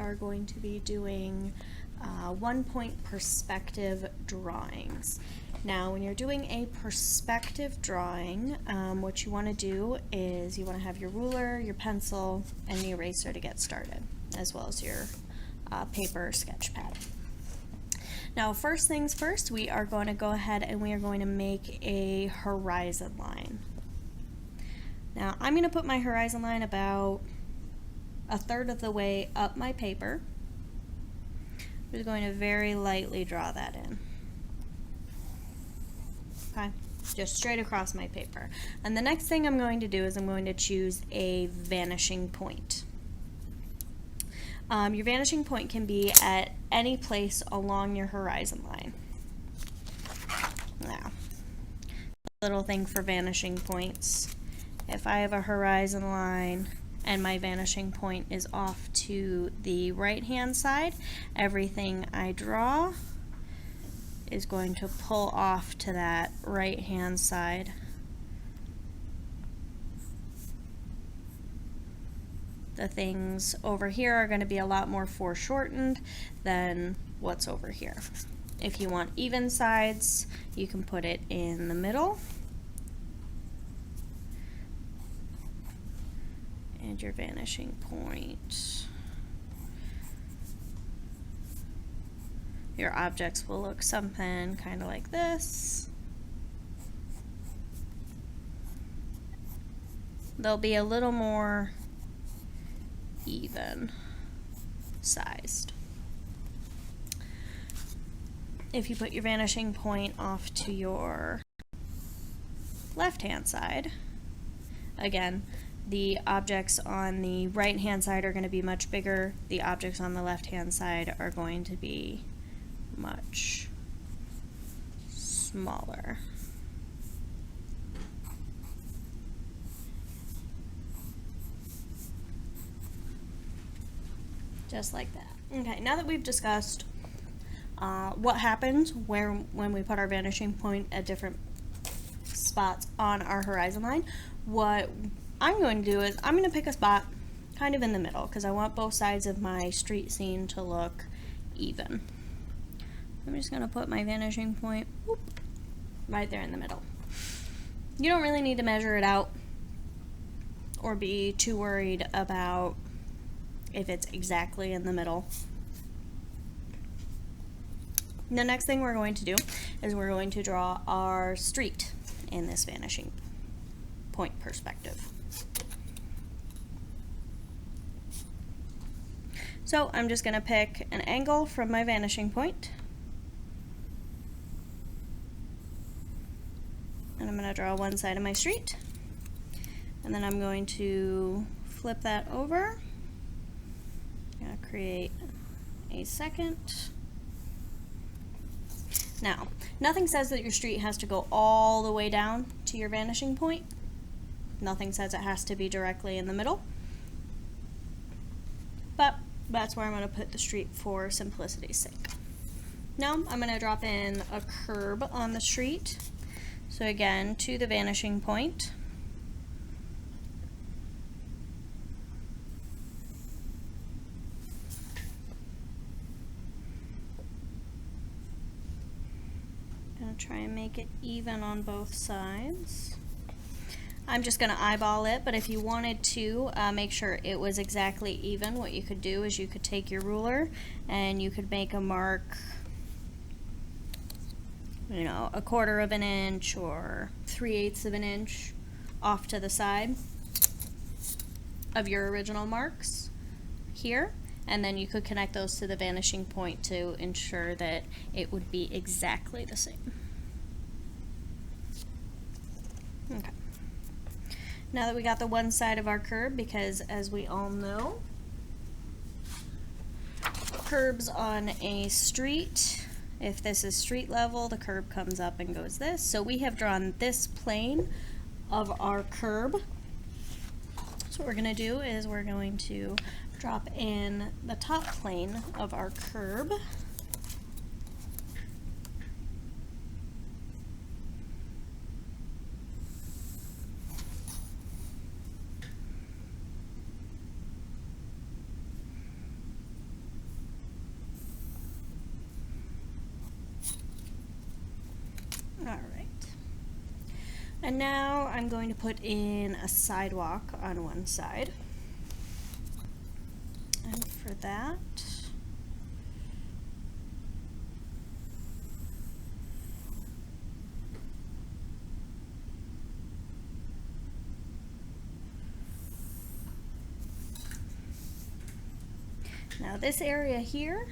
are going to be doing 1-point perspective drawings. Now, when you're doing a perspective drawing, what you want to do is you want to have your ruler, your pencil, and the eraser to get started, as well as your paper or sketch pad. Now, first things first, we are going to go ahead and we are going to make a horizon line. Now, I'm going to put my horizon line about 1/3 of the way up my paper. I'm just going to very lightly draw that in. Okay, just straight across my paper. And the next thing I'm going to do is I'm going to choose a vanishing point. Your vanishing point can be at any place along your horizon line. Now, little thing for vanishing points. If I have a horizon line and my vanishing point is off to the right-hand side, everything I draw is going to pull off to that right-hand side. The things over here are going to be a lot more foreshortened than what's over here. If you want even sides, you can put it in the middle. And your vanishing point. Your objects will look something kind of like this. They'll be a little more even sized. If you put your vanishing point off to your left-hand side, again, the objects on the right-hand side are going to be much bigger. The objects on the left-hand side are going to be much smaller. Just like that. Okay, now that we've discussed what happens when we put our vanishing point at different spots on our horizon line, what I'm going to do is I'm going to pick a spot kind of in the middle because I want both sides of my street scene to look even. I'm just going to put my vanishing point right there in the middle. You don't really need to measure it out or be too worried about if it's exactly in the middle. The next thing we're going to do is we're going to draw our street in this vanishing point perspective. So I'm just going to pick an angle from my vanishing point, and I'm going to draw one side of my street, and then I'm going to flip that over. I'm going to create a second. Now, nothing says that your street has to go all the way down to your vanishing point. Nothing says it has to be directly in the middle. But that's where I'm going to put the street for simplicity's sake. Now, I'm going to drop in a curb on the street. So again, to the vanishing point. Try and make it even on both sides. I'm just going to eyeball it, but if you wanted to make sure it was exactly even, what you could do is you could take your ruler and you could make a mark, you know, 1/4 of an inch or 3/8 of an inch off to the side of your original marks here. And then you could connect those to the vanishing point to ensure that it would be exactly the same. Okay. Now that we got the one side of our curb, because as we all know, curbs on a street, if this is street level, the curb comes up and goes this. So we have drawn this plane of our curb. So what we're going to do is we're going to drop in the top plane of our curb. All right. And now I'm going to put in a sidewalk on one side. And for that, now this area here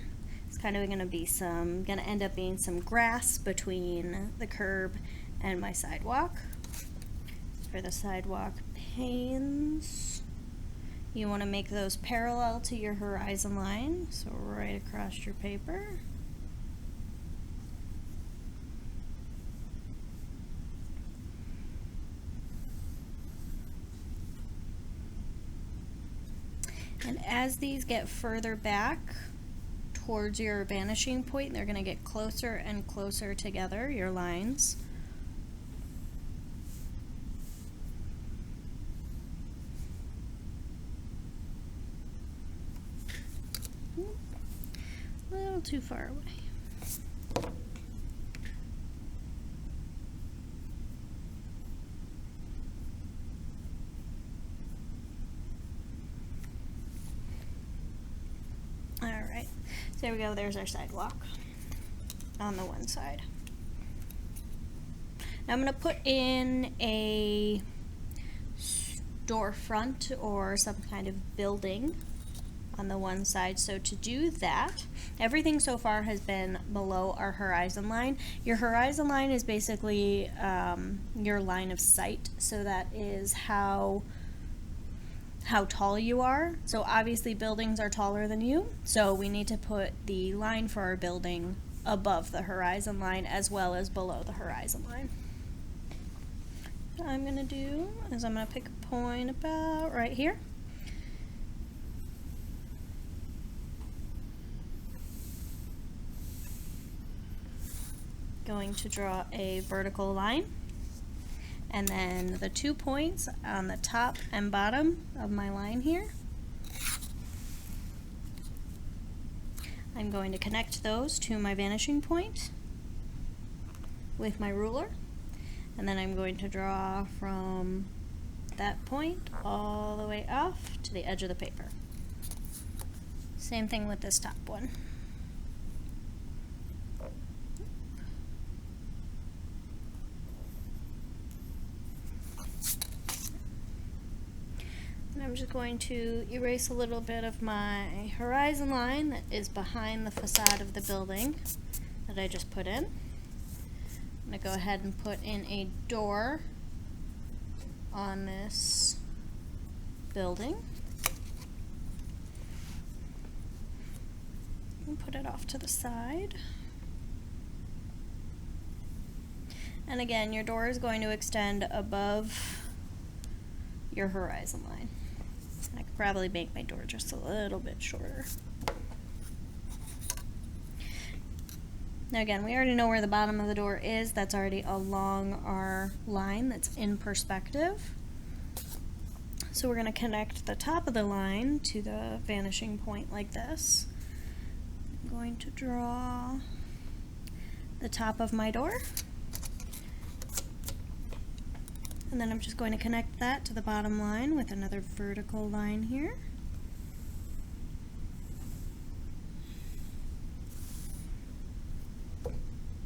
is kind of going to end up being some grass between the curb and my sidewalk. For the sidewalk panes, you want to make those parallel to your horizon line, so right across your paper. And as these get further back towards your vanishing point, they're going to get closer and closer together, your lines. A little too far away. All right, so there we go, there's our sidewalk on the one side. Now I'm going to put in a storefront or some kind of building on the one side. So to do that, everything so far has been below our horizon line. Your horizon line is basically your line of sight, so that is how tall you are. So obviously buildings are taller than you, so we need to put the line for our building above the horizon line as well as below the horizon line. What I'm going to do is I'm going to pick a point about right here. Going to draw a vertical line, and then the 2 points on the top and bottom of my line here, I'm going to connect those to my vanishing point with my ruler, and then I'm going to draw from that point all the way off to the edge of the paper. Same thing with this top one. And I'm just going to erase a little bit of my horizon line that is behind the facade of the building that I just put in. I'm going to go ahead and put in a door on this building. And put it off to the side. And again, your door is going to extend above your horizon line. I could probably make my door just a little bit shorter. Now again, we already know where the bottom of the door is. That's already along our line that's in perspective. So we're going to connect the top of the line to the vanishing point like this. I'm going to draw the top of my door. And then I'm just going to connect that to the bottom line with another vertical line here.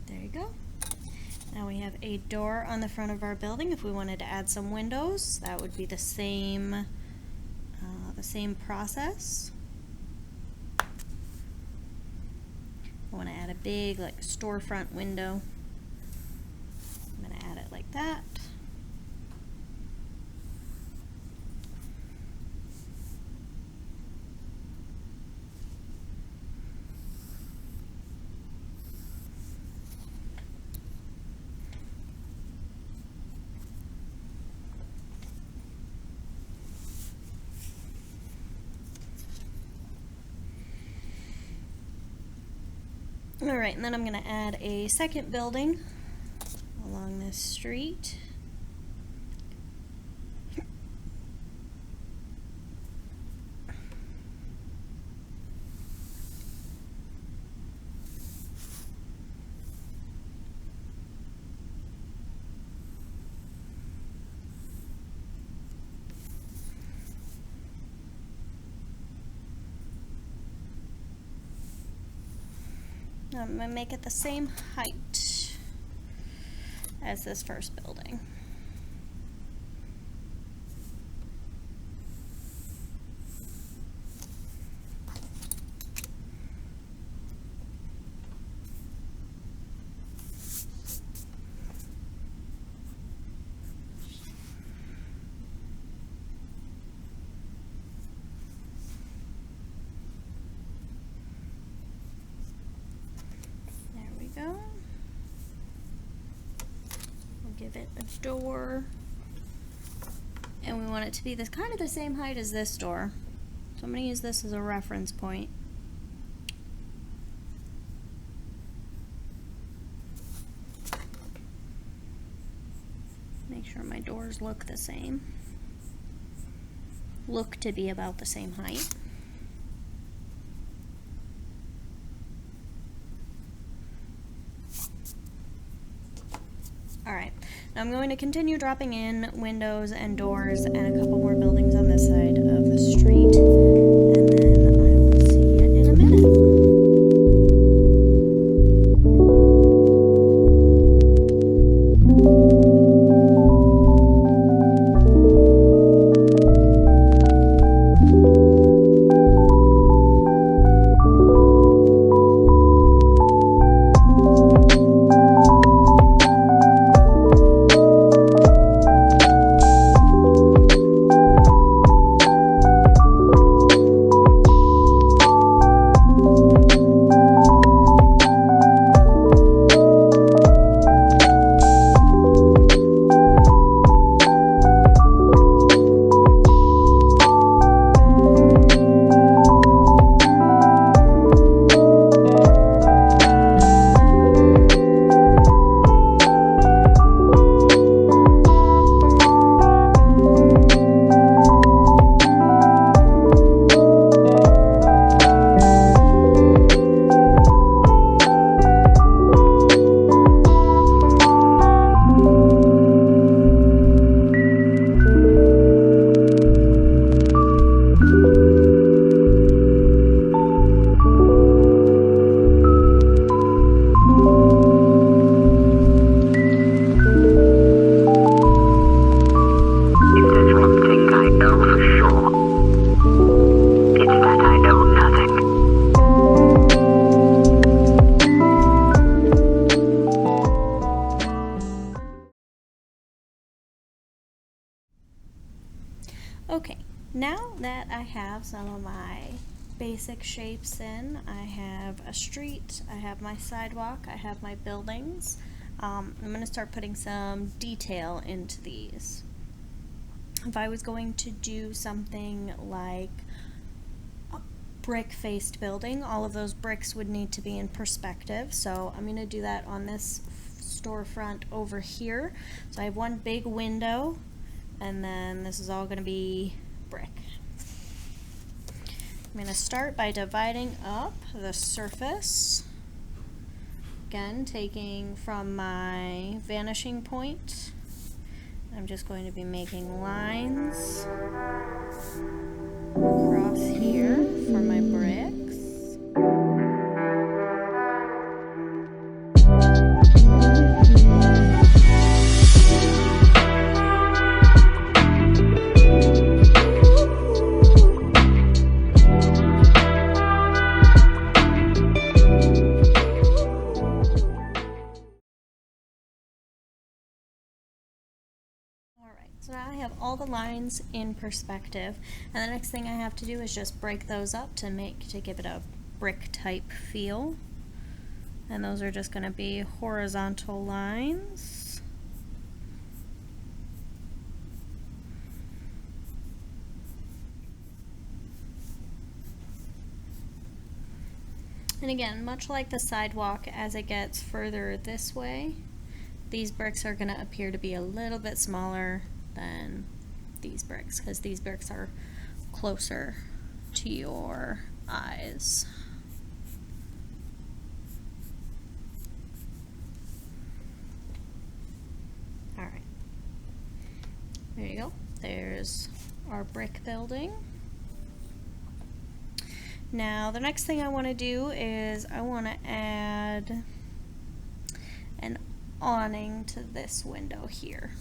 There you go. Now we have a door on the front of our building. If we wanted to add some windows, that would be the same process. I want to add a big storefront window. I'm going to add it like that. Alright, and then I'm going to add a second building along this street. I'm going to make it the same height as this first building. We'll give it a door, and we want it to be this kind of the same height as this door. So I'm going to use this as a reference point. Make sure my doors look the same. Look to be about the same height. Alright, now I'm going to continue dropping in windows and doors and a couple more buildings on this side of the street, and then I will see you in a minute. Okay, now that I have some of my basic shapes in, I have a street, I have my sidewalk, I have my buildings, I'm going to start putting some detail into these. If I was going to do something like a brick-faced building, all of those bricks would need to be in perspective, so I'm going to do that on this storefront over here. So I have one big window, and then this is all going to be brick. I'm going to start by dividing up the surface. Again, taking from my vanishing point, I'm just going to be making lines across here for my bricks. So now I have all the lines in perspective, and the next thing I have to do is just break those up to give it a brick type feel. And those are just going to be horizontal lines. And again, much like the sidewalk, as it gets further this way, these bricks are going to appear to be a little bit smaller than these bricks, because these bricks are closer to your eyes. Alright, there you go. There's our brick building. Now the next thing I want to do is I want to add an awning to this window here.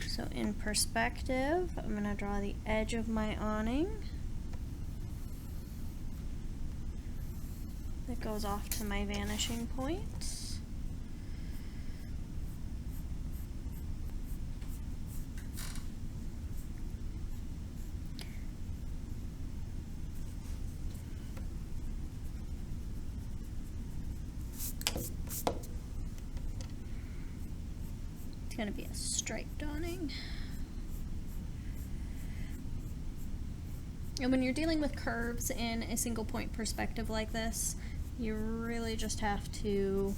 So in perspective, I'm going to draw the edge of my awning that goes off to my vanishing point. It's going to be a striped awning. And when you're dealing with curves in a single point perspective like this, you really just have to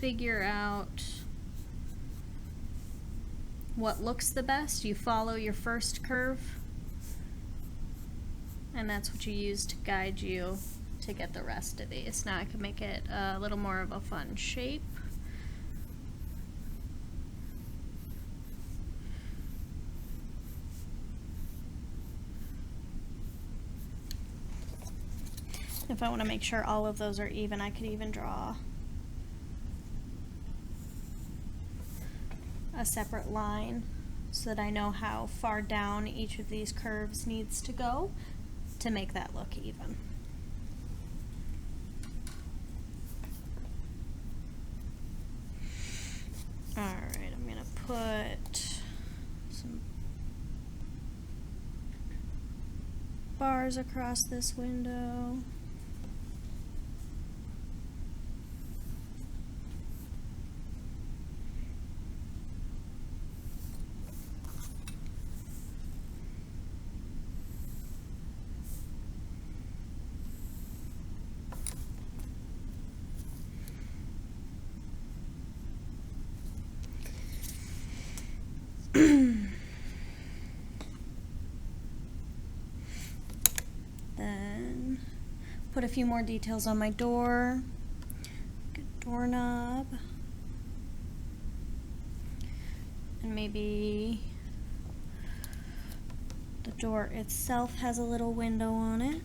figure out what looks the best. You follow your first curve, and that's what you use to guide you to get the rest of these. Now I can make it a little more of a fun shape. If I want to make sure all of those are even, I could even draw a separate line so that I know how far down each of these curves needs to go to make that look even. Alright, I'm going to put some bars across this window. Then put a few more details on my door. Good doorknob. And maybe the door itself has a little window on it.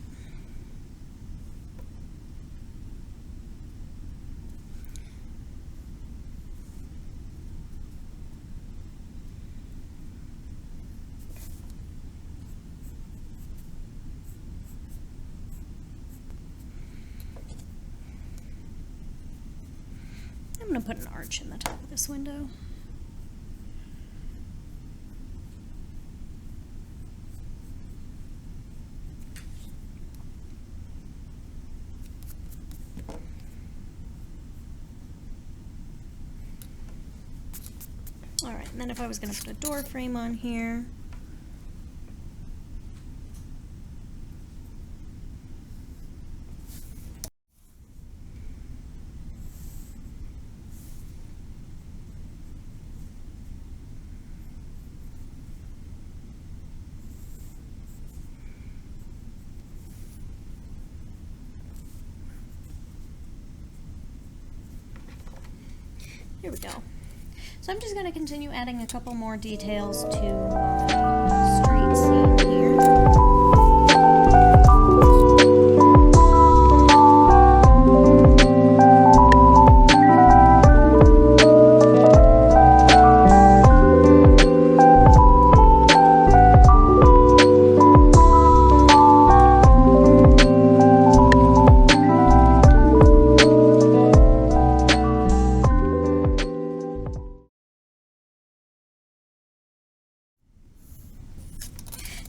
I'm going to put an arch in the top of this window. Alright, and then if I was going to put a door frame on here, here we go. So I'm just going to continue adding a couple more details to the street scene here.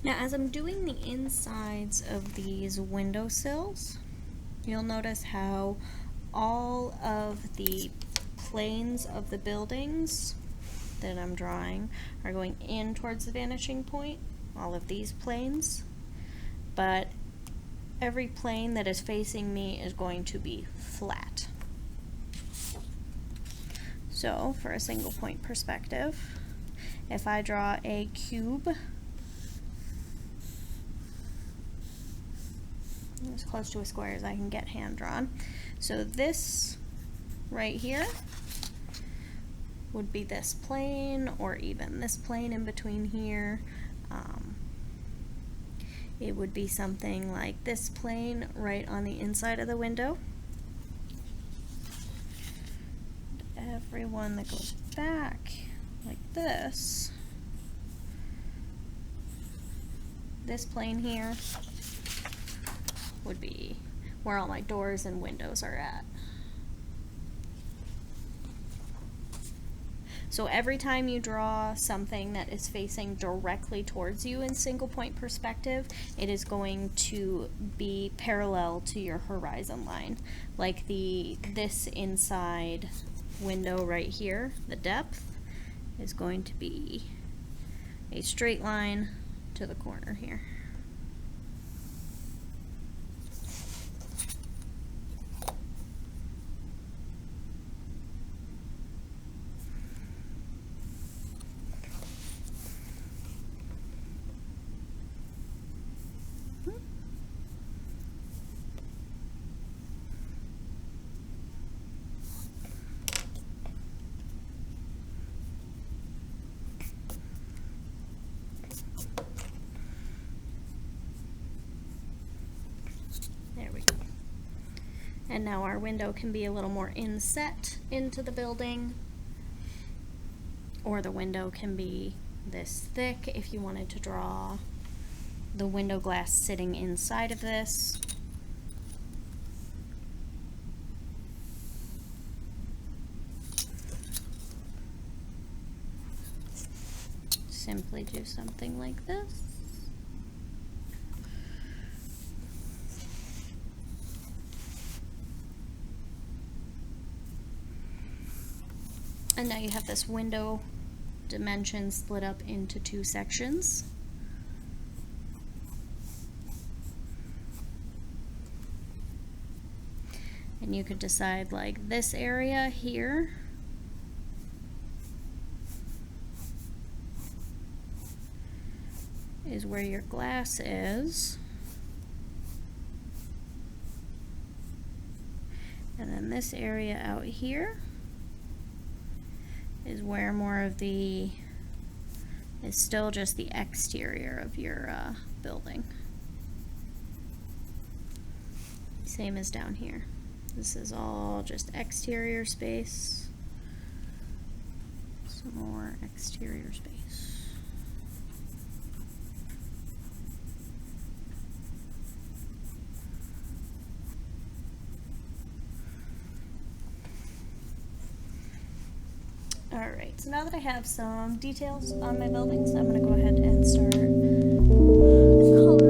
Now, as I'm doing the insides of these windowsills, you'll notice how all of the planes of the buildings that I'm drawing are going in towards the vanishing point, all of these planes, but every plane that is facing me is going to be flat. So, for a single point perspective, if I draw a cube as close to a square as I can get hand drawn. So this right here would be this plane, or even this plane in between here. It would be something like this plane right on the inside of the window. Everyone that goes back like this plane here would be where all my doors and windows are at. So every time you draw something that is facing directly towards you in single point perspective, it is going to be parallel to your horizon line. Like this inside window right here, the depth is going to be a straight line to the corner here. There we go. And now our window can be a little more inset into the building, or the window can be this thick if you wanted to draw the window glass sitting inside of this. Simply do something like this. And now you have this window dimension split up into two sections. And you could decide, like, this area here is where your glass is. And then this area out here is where more of is still just the exterior of your building. Same as down here. This is all just exterior space. Some more exterior space. Alright, so now that I have some details on my buildings, I'm going to go ahead and start coloring